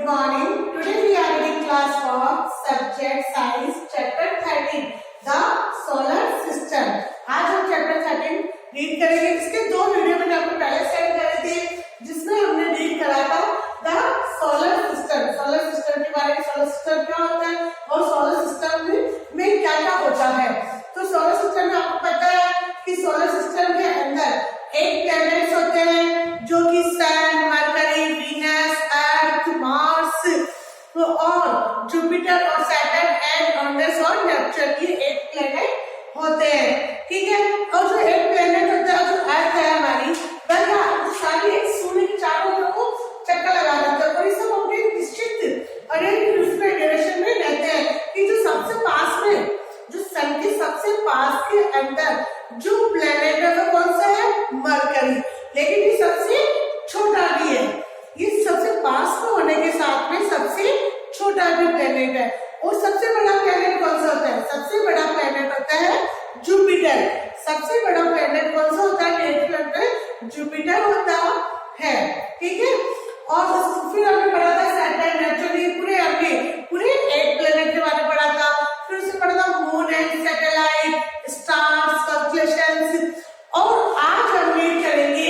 Good morning. Today we are in class for subject science chapter 13 the solar system. आज हम chapter 13 read करेंगे. इसके दो video मैंने आपको पहले सेंड करे थे जिसमें हमने रीड करा था the solar system. Solar system के बारे में, सोलर सिस्टम क्या होता है और सोलर सिस्टम में क्या क्या होता है. तो सोलर सिस्टम में आपको पता है कि सोलर सिस्टम के अंदर एक प्लैनेट्स होते हैं जो कि सन, मरकरी, वीनस, अर्थ, मार्स और जुपिटर और सैटर्न एंड यूरेनस और नेपच्यून ये एक प्लैनेट होते हैं. ठीक है. और जो एक प्लैनेट होता है, जो अर्थ है हमारी, वह सारी एक सूर्य के चारों तरफ चक्कर लगा देता है और ये सब अपने निश्चित और एक उसमें डायरेक्शन में रहते हैं कि जो सबसे पास में, जो सन के सबसे पास के अंदर जो प्लैनेट है वो कौन सा है? मरकरी. लेकिन ये सबसे छोटा भी है. ये सबसे पास में होने के साथ में सबसे छोटा भी प्लैनेट है. और सबसे बड़ा प्लैनेट कौन सा होता है? सबसे बड़ा प्लैनेट होता है जुपिटर. सबसे बड़ा प्लैनेट कौन सा होता है? नेपच्यून पे जुपिटर होता है. ठीक है. और फिर हमने पढ़ा था सैटर्न, नेपच्यून, पूरे एक प्लैनेट के बारे में पढ़ा था. फिर उससे पढ़ा था मून एंड सैटेलाइट, स्टार्स, कंस्टेलेशंस. और आज हम रीड करेंगे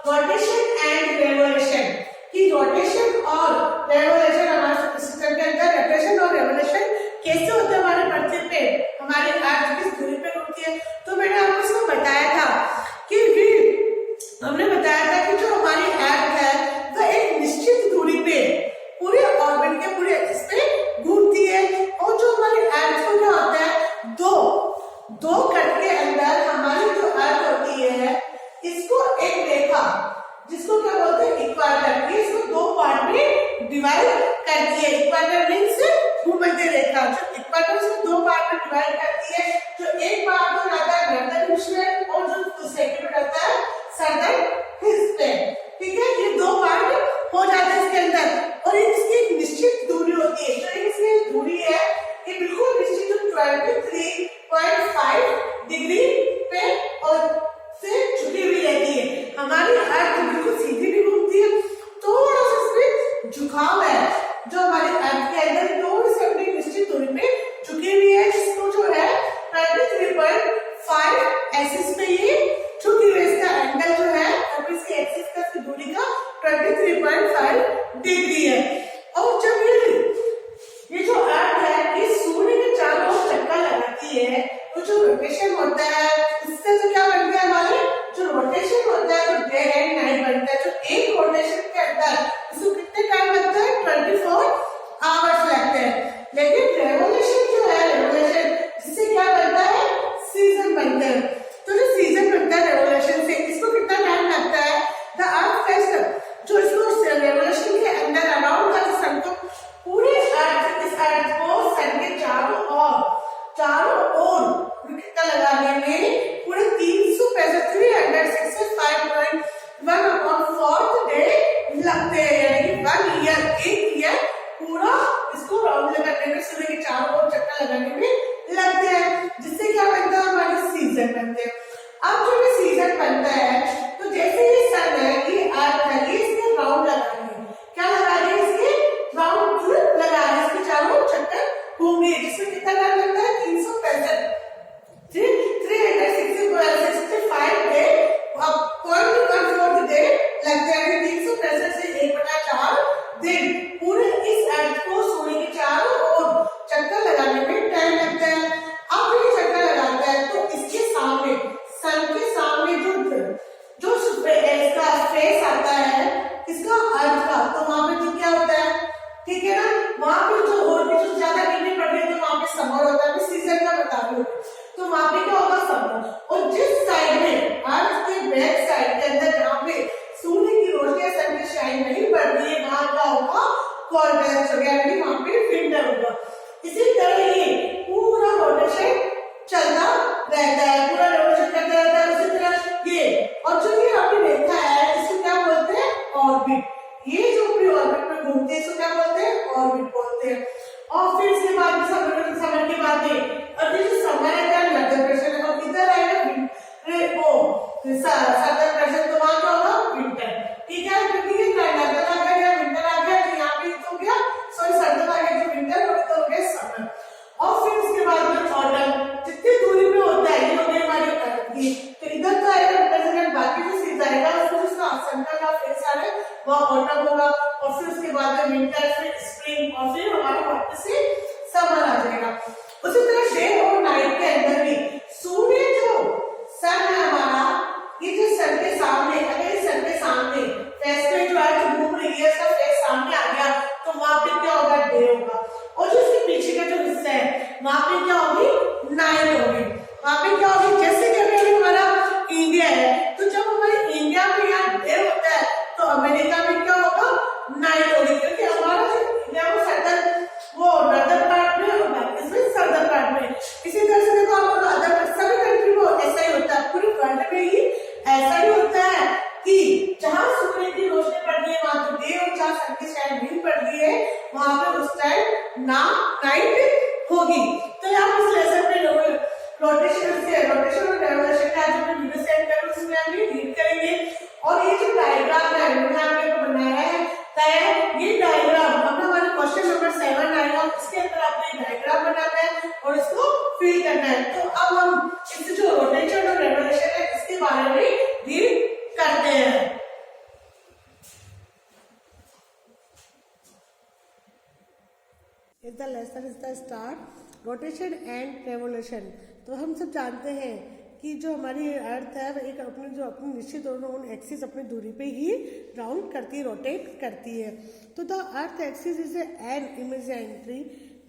रोटेशन एंड रेवोल्यूशन. कि रोटेशन और रेवोल्यूशन हमारे सिस्टम के अंदर रोटेशन और रेवोल्यूशन कैसे होते हैं हमारे पृथ्वी पे, हमारे अर्थ किस दूरी पे घूमती है. तो मैंने आपको इसको बताया था कि हमने बताया था कि जो हमारी अर्थ है वो एक निश्चित दूरी पे पूरे ऑर्बिट के पूरे एक्सिस पे घूमती है. और जो हमारी अर्थ को क्या होता है, दो कट के अंदर हमारी जो अर्थ होती है इसको एक रेखा, जिसको क्या बोलते हैं? इक्वेटर. इसको दो पार्ट में डिवाइड करती है. इक्वेटर मींस भूमध्य रेखा. जो इक्वेटर से दो पार्ट में डिवाइड करती है. जो एक पार्ट हो जाता है नॉर्दर्न हेमिस्फीयर और जो सेकंड रहता है सदर्न हेमिस्फीयर. ठीक है. ये दो पार्ट हो जाते हैं इसके अंदर और इसकी एक निश्चित दूरी होती है. जो इसकी दूरी है ये बिल्कुल निश्चित 23.5 डिग्री पे और से झुकी हुई रहती है. हमारी अर्थ बिल्कुल सीधी भी घूमती है, थोड़ा सा इसमें झुकाव है. जो हमारी अर्थ के अंदर थोड़ी सी अपनी निश्चित दूरी पे झुकी हुई है, जिसको जो है 23.5 एक्सिस पे ये झुकी हुई है. इसका एंगल जो है इसकी एक्सिस का, इसकी दूरी का 23.5 डिग्री है. और जब ये जो अर्थ है ये सूर्य के चारों ओर चक्कर लगाती है तो जो रोटेशन होता है इससे जो क्या बनता है, हमारे जो रोटेशन होता है वो डे एंड नाइट बनता है. जो एक रोटेशन के अंदर इसको कितने टाइम लगता है? 24 आवर्स लगते हैं. लेकिन रेवोल्यूशन जो है, रेवोल्यूशन जिससे क्या बनता है? सीजन बनते हैं. तो जो सीजन बनता है रेवोल्यूशन से, इसको कितना टाइम लगता है? द अर्थ फेज जो इसको रेवोल्यूशन के अंदर अराउंड द सन को पूरे इस अर्थ को सन के चारों ओर कितना लगाने में पूरे 365.1/4 डे लगते हैं. यानी कि 1 ईयर, एक ईयर पूरा इसको राउंड करने में, सूर्य के चारों ओर चक्कर लगाने में लगते हैं. जिससे क्या बनता है? हमारे सीजन बनते हैं. अब जब ये सीजन बनता है तो जैसे ये सन है, ये अर्थ है, ये इसके राउंड लगा रही है. क्या लगा रही है? इसके राउंड लगा रही है, इसके चारों चक्कर घूम रही है. जिसमें कितना टाइम लगता है? 365 फील करना है। तो अब हम इस जो रोटेशन और रेवोल्यूशन है इसके बारे में रीड करते हैं। इस the lesson is the start rotation and revolution. तो हम सब जानते हैं कि जो हमारी अर्थ है वह एक अपनी निश्चित एक्सिस अपनी दूरी पे ही राउंड करती है, रोटेट करती है। तो the earth axis is an imaginary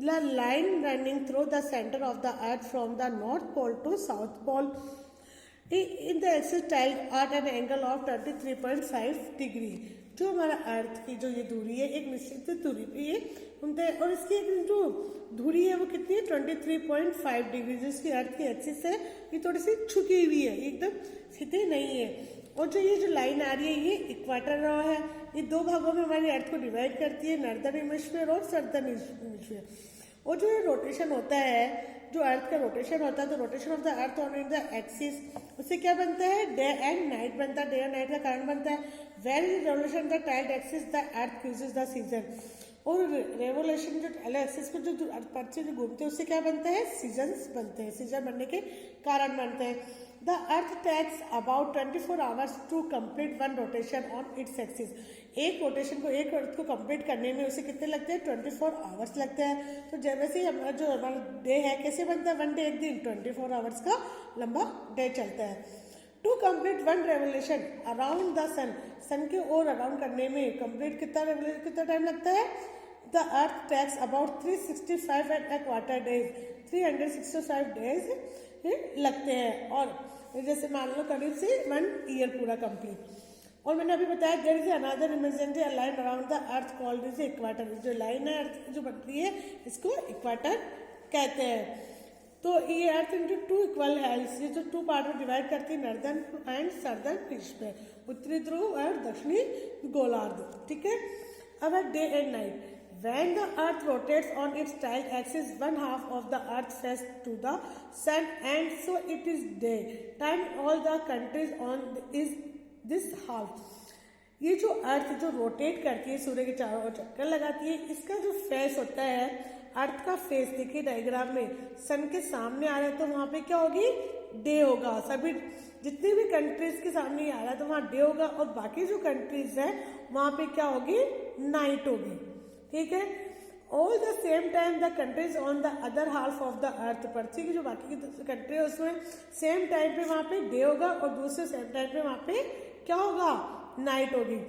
line running through the centre of the earth from the north pole to south pole in the axis tilted at an angle of 23.5 degree. जो हमारा अर्थ की जो ये दूरी है एक निश्चित दूरी पे ये घूमते हैं और इसकी एक जो दूरी है वो कितनी है 23.5 डिग्री। जो इसकी अर्थ की एक्सिस है ये थोड़ी सी झुकी हुई है, एकदम सीधी नहीं है। और जो ये जो लाइन आ रही है ये इक्वाटर रहा है। ये दो भागों में हमारी अर्थ को डिवाइड करती है, नॉर्दर्न हेमिस्फीयर और सदर्न हेमिस्फीयर। और जो रोटेशन होता है, जो अर्थ का रोटेशन होता है, तो rotation of the earth on the axis उससे क्या बनता है, डे एंड नाइट बनता है। डे एंड नाइट का कारण बनता है। When is revolution the tiled axis the earth cruises the season. और रेवोल्यूशन जो टाइल्ड एक्सिस को जो अर्थ से जो घूमते हैं उससे क्या बनता है, सीजन्स बनते हैं। सीजन बनने के कारण बनते हैं। The earth takes about 24 hours to complete one rotation on its axis. एक रोटेशन को, एक अर्थ को कंप्लीट करने में उसे कितने लगते हैं, 24 आवर्स लगते हैं। तो जैसे ही हमारा जो हमारा डे है कैसे बनता है, वन डे एक दिन 24 आवर्स का लंबा डे चलता है। To complete one revolution around the sun, sun के ओर अराउंड करने में कंप्लीट कितना टाइम लगता है। The earth takes about 365 and a quarter days, 365 days लगते हैं। और जैसे मान लो करीब से 1 ईयर पूरा कंप्लीट। और मैंने अभी बताया there is another imaginary line around the earth called is equator. जो लाइन है अर्थ जो बनती है इसको इक्वाटर कहते हैं। तो ये अर्थ इंटू 2 इक्वल हेल्स, ये जो 2 पार्ट में डिवाइड करती है, नॉर्दर्न एंड सदर्न हेमिस्फीयर, उत्तरी ध्रुव और दक्षिणी गोलार्ध। ठीक है। अब day and night. When the earth rotates on its tiled axis, one half of the earth faces to the sun and so it is day time all the countries on is this half। ये जो अर्थ जो rotate करती है सूर्य के चारों ओर चक्कर लगाती है, इसका जो फेस होता है, अर्थ का फेस देखिए डायग्राम में, सन के सामने आ रहा है तो वहां पे क्या होगी, डे होगा। सभी जितनी भी कंट्रीज के सामने आ रहा है तो वहां डे होगा और बाकी जो कंट्रीज है वहां पे क्या होगी, नाइट होगी। ठीक है। All the same time the countries on the other half of the earth, पृथ्वी की जो बाकी की कंट्री है उसमें सेम टाइम पे वहां पे डे होगा और दूसरे सेम टाइम पे वहां पे क्या होगा, नाइट होगी।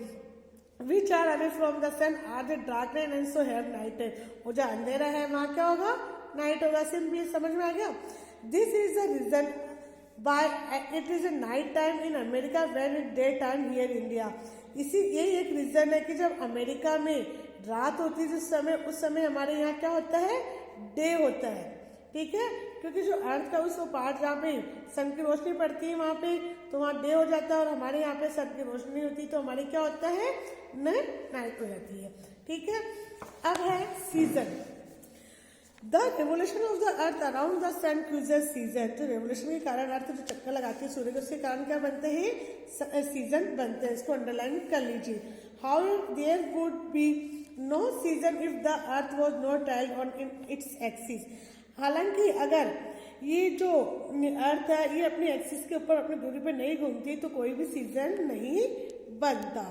Which are away from the sun are the dark and so have night है। वो जो अंधेरा है वहां क्या होगा, नाइट होगा। सिंपली समझ में आ गया। This is the reason by it is a night time in America when it day time here India. यही एक रीजन है कि जब अमेरिका में रात होती है जिस समय, उस समय हमारे यहाँ क्या होता है, डे होता है। ठीक है। क्योंकि जो अर्थ का उस पार्ट जहाँ पे सन की रोशनी पड़ती है वहां पे तो वहाँ डे हो जाता है और हमारे यहाँ पे सन की रोशनी होती तो हमारी क्या होता है, नाइट हो जाती है। ठीक है। अब है season. The revolution of the earth around the sun causes season. तो रेवोल्यूशन के कारण अर्थ जो चक्कर लगाती है सूर्य के, उसके कारण क्या बनते हैं, सीजन बनते हैं। इसको अंडरलाइन कर लीजिए। How there would be no season if the earth was not tilted on its axis. हालांकि अगर ये जो अर्थ है ये अपनी एक्सिस के ऊपर अपनी दूरी पर नहीं घूमती तो कोई भी सीजन नहीं बनता।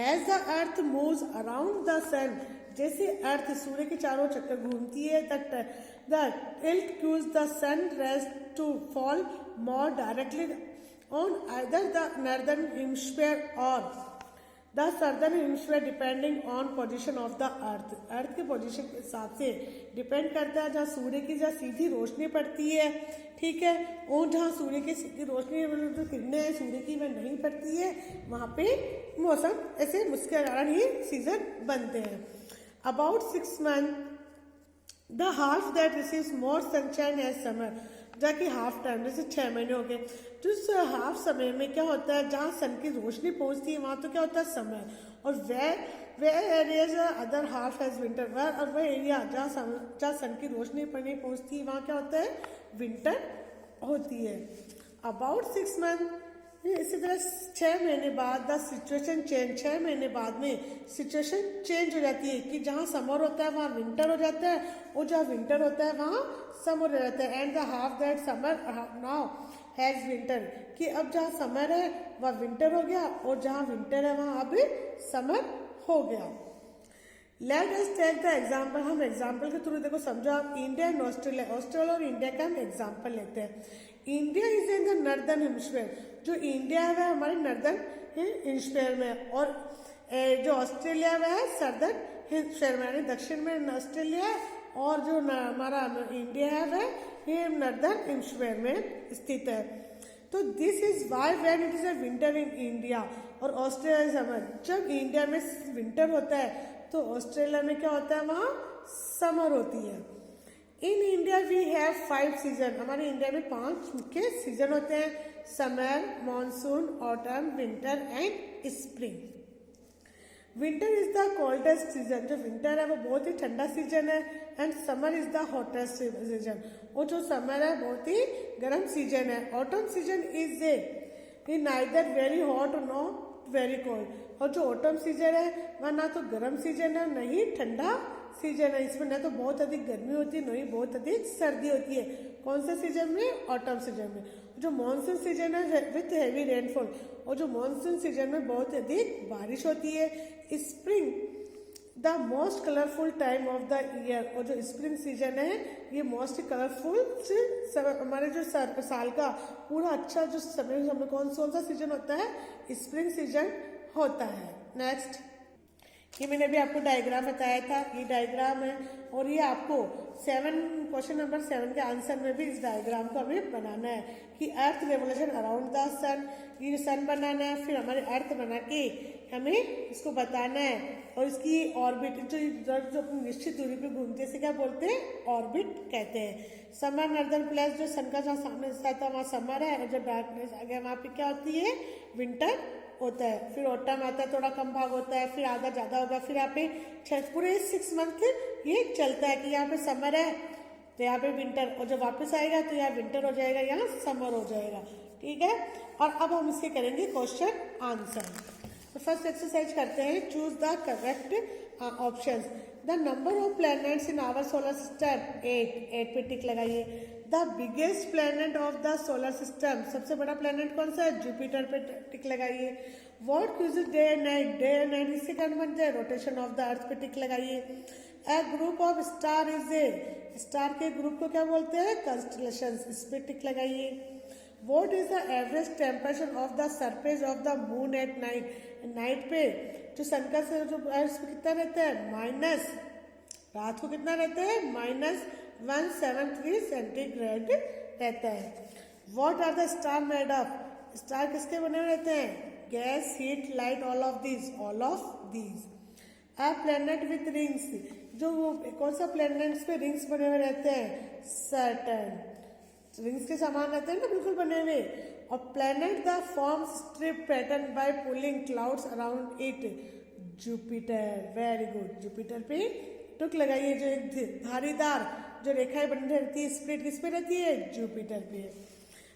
As the earth moves around the sun, जैसे अर्थ सूर्य के चारों चक्कर घूमती है, the tilt causes the sun rays to fall more directly on either the northern hemisphere और the southern hemisphere depending on position of the earth. Earth के position के हिसाब से डिपेंड करता है जहाँ सूर्य की जहाँ सीधी रोशनी पड़ती है। ठीक है। और जहाँ सूर्य की सीधी रोशनी जो किरणें हैं सूर्य की वह नहीं पड़ती है वहाँ पे मौसम ऐसे उसके कारण ही सीजन बनते हैं। About 6 months the half that receives more sunshine as summer, जाकि हाफ टाइम जैसे 6 महीने हो गए तो उस हाफ समय में क्या होता है, जहाँ सन की रोशनी पहुंचती है वहां तो क्या होता है, समर। और वे areas other half as winter, और वह एरिया जहाँ सन की रोशनी नहीं पहुंचती है वहां क्या होता है, विंटर होती है। अबाउट 6 months इसी तरह 6 महीने बाद द सिचुएशन चेंज, 6 महीने बाद में सिचुएशन चेंज हो जाती है कि जहाँ समर होता है वहाँ विंटर हो जाता है, और जहाँ विंटर होता है वहाँ समर हो जाता है। And the half that summer now has winter, कि अब जहाँ समर है वहाँ विंटर हो गया, और जहाँ विंटर है वहाँ अब समर हो गया। Let us take the example, हम एग्जाम्पल के थ्रू देखो समझो आप। इंडिया एंड ऑस्ट्रेलिया, ऑस्ट्रेलिया और इंडिया का हम एग्जाम्पल लेते हैं। India is in the northern hemisphere, जो इंडिया है वह हमारे नॉर्दर्न हेमिस्फीयर में है, और जो ऑस्ट्रेलिया है वह सदर्न हेमिस्फीयर में, यानी दक्षिण में ऑस्ट्रेलिया है, और जो हमारा इंडिया है वह ये नॉर्दर्न हेमिस्फीयर में स्थित है। तो this is why when it is a winter in India और ऑस्ट्रेलिया इज समर, जब इंडिया में विंटर होता है तो ऑस्ट्रेलिया में क्या होता है, वहाँ समर होती है। In India we have 5 season, हमारे इंडिया में 5 मुख्य सीजन होते हैं, summer, monsoon, autumn, winter and spring. Winter is the coldest season, जो विंटर है वो बहुत ही ठंडा सीजन है, and summer is the hottest season, और जो समर है बहुत ही गर्म सीजन है। Autumn season is a neither very hot not very cold, और जो ऑटम सीजन है वह ना तो गर्म सीजन है न ही ठंडा सीजन है, इसमें न तो बहुत अधिक गर्मी होती है न ही बहुत अधिक सर्दी होती है। कौन से सीजन में? ऑटम सीजन में। जो मानसून सीजन है विथ हैवी रेनफॉल, और जो मानसून सीजन में बहुत अधिक बारिश होती है। Spring the most colourful time of the year, और जो स्प्रिंग सीजन है ये मोस्ट कलरफुल हमारे जो साल का पूरा अच्छा जो समय कौन सा सीजन होता है? स्प्रिंग सीजन होता है। नेक्स्ट, ये मैंने अभी आपको डायग्राम बताया था, ये डायग्राम है, और ये आपको क्वेश्चन नंबर 7 के आंसर में भी इस डायग्राम को हमें बनाना है कि अर्थ रेवोल्यूशन अराउंड द सन, ये सन बनाना है, फिर हमारे अर्थ बना के हमें इसको बताना है, और इसकी ऑर्बिट जो निश्चित दूरी पे घूमते हैं इसे क्या बोलते हैं? ऑर्बिट कहते हैं। समर नॉर्दर्न प्लेस, जो सन का जहाँ सामने हिस्सा था वहाँ समर है, और जब डार्कनेस आ गया वहाँ पे क्या होती है? विंटर होता है। फिर ऑटम आता है, थोड़ा कम भाग होता है, फिर आधा ज्यादा होगा, फिर यहाँ पे पूरे 6 मंथ ये चलता है कि यहाँ पे समर है तो यहाँ पे विंटर, और जब वापस आएगा तो यहाँ विंटर हो जाएगा, यहाँ समर हो जाएगा। ठीक है, और अब हम इसके करेंगे क्वेश्चन आंसर। तो फर्स्ट एक्सरसाइज करते हैं, choose the correct option. The number of planets in our solar system 8 पे टिक लगाइए। The biggest planet of the solar system, सबसे बड़ा प्लैनेट कौन सा है? जुपिटर पे टिक लगाइए। What causes day and night, day and night इससे क्या बनता है? रोटेशन ऑफ द अर्थ पे टिक लगाइए। A group of star is a, star के ग्रुप को क्या बोलते हैं? कंस्टलेशंस, इस पे टिक लगाइए। What is the average temperature of the surface of the moon at night? Night पे जो सन का जो कितना रहता है? माइनस, रात को कितना रहता है? -173 सेंटीग्रेड रहता है। What are the star made of? Star किसके बने हुए रहते हैं? Gas, heat, light, all of these. A planet with rings, जो वो कौन सा प्लैनेट्स पे रिंग्स बने हुए रहते हैं? सैटर्न, रिंग्स के समान रहते हैं ना, बिल्कुल बने हुए। और planet the form strip pattern bye pulling clouds around it, Jupiter. Very good, Jupiter पे टुक लगाइए। जो एक धारीदार जो रेखाएं बनी रहती है, स्प्लिट किस पे रहती है? जुपिटर पे।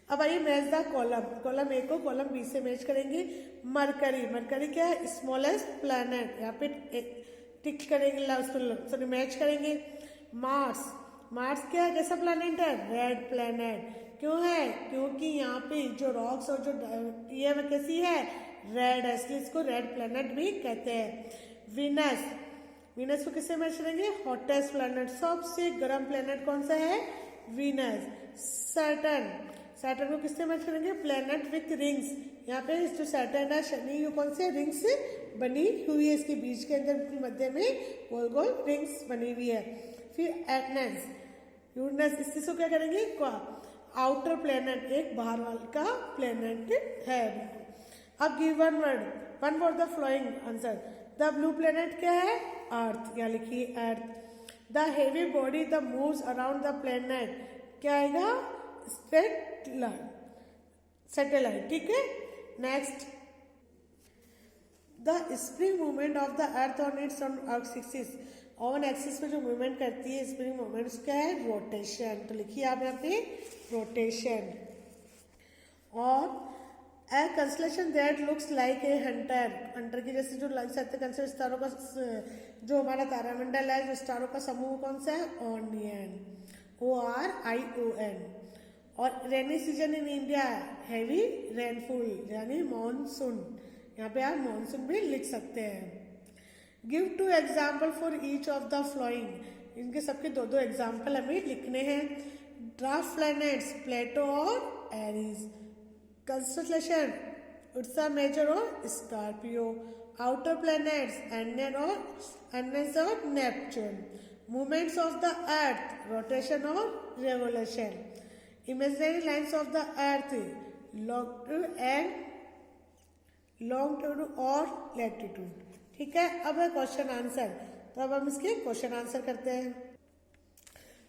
अब आइए match the column, column A को कॉलम बी से मैच करेंगे। मरकरी, मरकरी क्या है? स्मॉलेस्ट प्लैनेट, यहाँ पे टिक करेंगे, मैच करेंगे। मार्स, मार्स क्या है? कैसा प्लैनेट है? Red planet. क्यों है? क्योंकि यहाँ पे जो रॉक्स और जो ये कैसी है? रेड है, इसलिए इसको रेड प्लैनेट भी कहते हैं। वीनस, वीनस को किससे मैच करेंगे? हॉटेस्ट प्लैनेट, सबसे गर्म प्लैनेट कौन सा है? वीनस। सैटर्न, सैटर्न को किससे मैच करेंगे? प्लैनेट विथ रिंग्स, यहाँ पे जो सैटर्न है शनि कौन से रिंग्स बनी हुई है, इसके बीच के अंदर मध्य में गोल गोल रिंग्स बनी हुई है। फिर एटनेस, यूरेनस, इसको क्या करेंगे? आउटर प्लैनेट, एक बाहर वाला का प्लैनेट है। अब give one word the following answer. The blue planet क्या है? अर्थ, यहाँ लिखिए earth. The heavy body the moves around the planet, क्या आएगा? सैटेलाइट। ठीक है, next, the spring movement of the earth on its axis, on axis पे जो मूवमेंट करती है स्प्रिंग मूवमेंट क्या है? रोटेशन। तो लिखिए आप यहाँ पे रोटेशन। और a constellation that looks like a hunter की जैसे जो कंस्टलेशन स्टारों का जो हमारा तारामंडल है, जो स्टारों का समूह कौन सा है, ओनियन, ORION। और rainy season in India heavy rainfall यानी मानसून, यहाँ पे आप मानसून भी लिख सकते हैं। Give 2 example for each of the flowing, इनके सबके 2 एग्जाम्पल हमें लिखने हैं। ड्राफ्ट प्लैनेट्स प्लेटो और एरीज, कंस्टलेशन उर्सा मेजर और स्कॉर्पियो, आउटर प्लैनेट्स एनएस और Neptune, movements of the earth rotation और revolution, imaginary lines of the earth longitude और लैटिट्यूड। ठीक है, अब है क्वेश्चन आंसर, तो अब हम इसके क्वेश्चन आंसर करते हैं।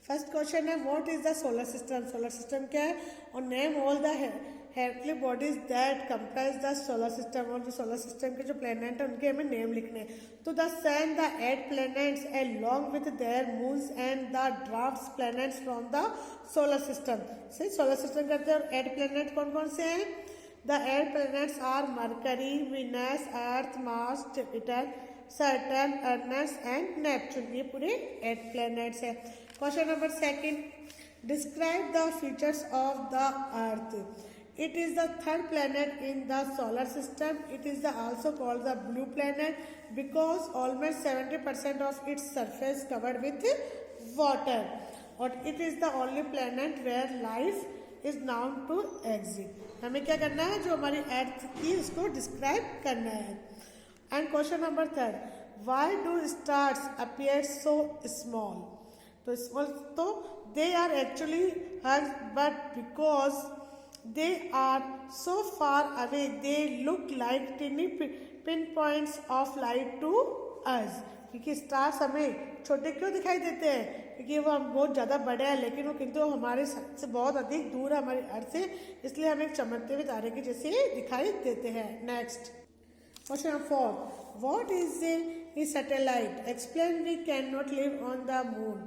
फर्स्ट क्वेश्चन है what is the solar system, solar system क्या है, और name all the heavenly bodies that comprise the solar system, और जो सोलर सिस्टम के जो प्लैनेट है उनके हमें नेम लिखने हैं। तो the sun, the 8 planets along with their moons and the dwarf planets from the solar system, से सोलर सिस्टम करते हैं। और 8 प्लैनेट कौन कौन से हैं, the 8 planets are Mercury, Venus, Earth, Mars, Jupiter, Saturn, Uranus and Neptune, ये पूरे 8 प्लैनेट्स है। Question number 2, describe the features of the earth. It is the 3rd planet in the solar system. It is also called the blue planet because almost 70% of its surface covered with water. और it is the only planet where life is known to exist. हमें क्या करना है, जो हमारी अर्थ की उसको describe करना है। And question number 3, why do stars appear so small? तो स्मॉल तो they are actually hugs, but because they are so far away they look like tiny pinpoints of light to us। क्योंकि stars हमें छोटे क्यों दिखाई देते हैं, क्योंकि वो हम बहुत ज़्यादा बड़े हैं, लेकिन वो किंतु हमारे से बहुत अधिक दूर है हमारी अर्थ से, इसलिए हमें एक चमकते हुए तारे के जैसे दिखाई देते हैं। Next question 4, what is a satellite, explain we can not live on the moon.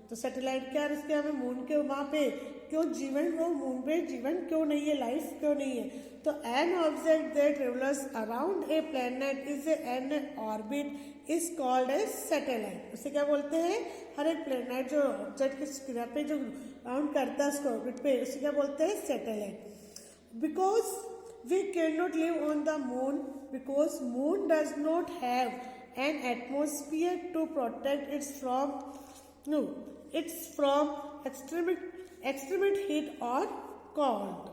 तो सैटेलाइट क्या है, इसके हमें मून के वहाँ पे क्यों जीवन, वो मून पे जीवन क्यों नहीं है, लाइफ क्यों नहीं है। तो an object that travels around a planet is an orbit is called a satellite. उसे क्या बोलते हैं, हर एक प्लैनेट जो ऑब्जेक्ट की ग्रह पे जो राउंड करता है उसको ऑर्बिट पे, उसे क्या बोलते हैं, satellite. Because we can not live on the moon because moon does not have an atmosphere to protect its from extreme heat or cold.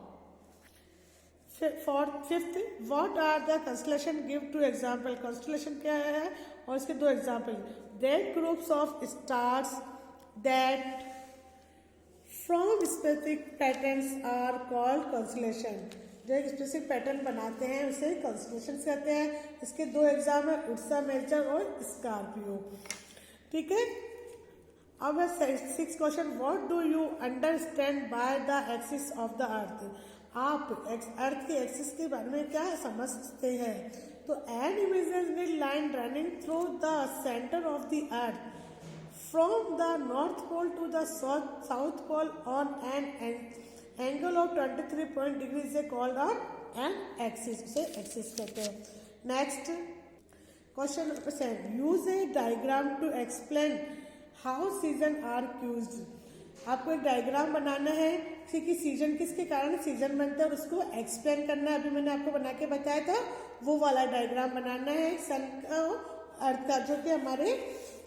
5th, what are the constellation, give 2 example। constellation क्या है और इसके 2 example। that groups of stars that from specific patterns are called constellation। जो एक specific pattern बनाते हैं उसे constellations कहते हैं। इसके 2 एग्जाम है, उर्सा मेजर और स्कॉर्पियो। ठीक है, अब 6th question, what do you understand by the axis of the अर्थ। आप अर्थ के एक्सिस के बारे में क्या समझते हैं। तो an imaginary line running through the centre of the earth from the north pole to the south pole on an angle of 23 degree से कॉल्ड ऑन एन एक्सिस, उसे एक्सिस कहते हैं। Next question number 7, use a diagram to explain how season are caused. आपको एक diagram बनाना है कि season किसके कारण सीजन बनता है और उसको एक्सप्लेन करना है। अभी मैंने आपको बना के बताया था, वो वाला डायग्राम बनाना है सन का अर्थ का, जो कि हमारे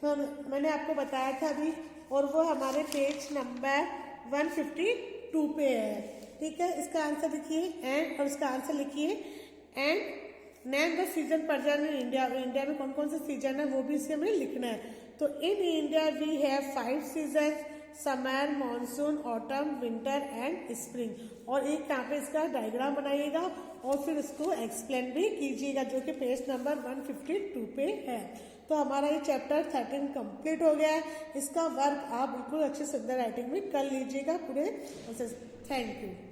मैंने आपको बताया था अभी, और वो हमारे पेज नंबर 152 पे है। ठीक है, इसका आंसर लिखिए एंड, और इसका आंसर लिखिए and name the season present in India. India में कौन कौन से सीजन है वो भी इसमें हमें लिखना है। तो in India we have 5 season, summer, monsoon, autumn, winter and spring. और एक यहाँ पे इसका डायग्राम बनाइएगा और फिर उसको एक्सप्लेन भी कीजिएगा, जो कि पेज नंबर 152 पे है। तो हमारा ये चैप्टर 13 कंप्लीट हो गया है। इसका वर्क आप बिल्कुल अच्छे सुंदर राइटिंग में कर लीजिएगा पूरे। Thank you.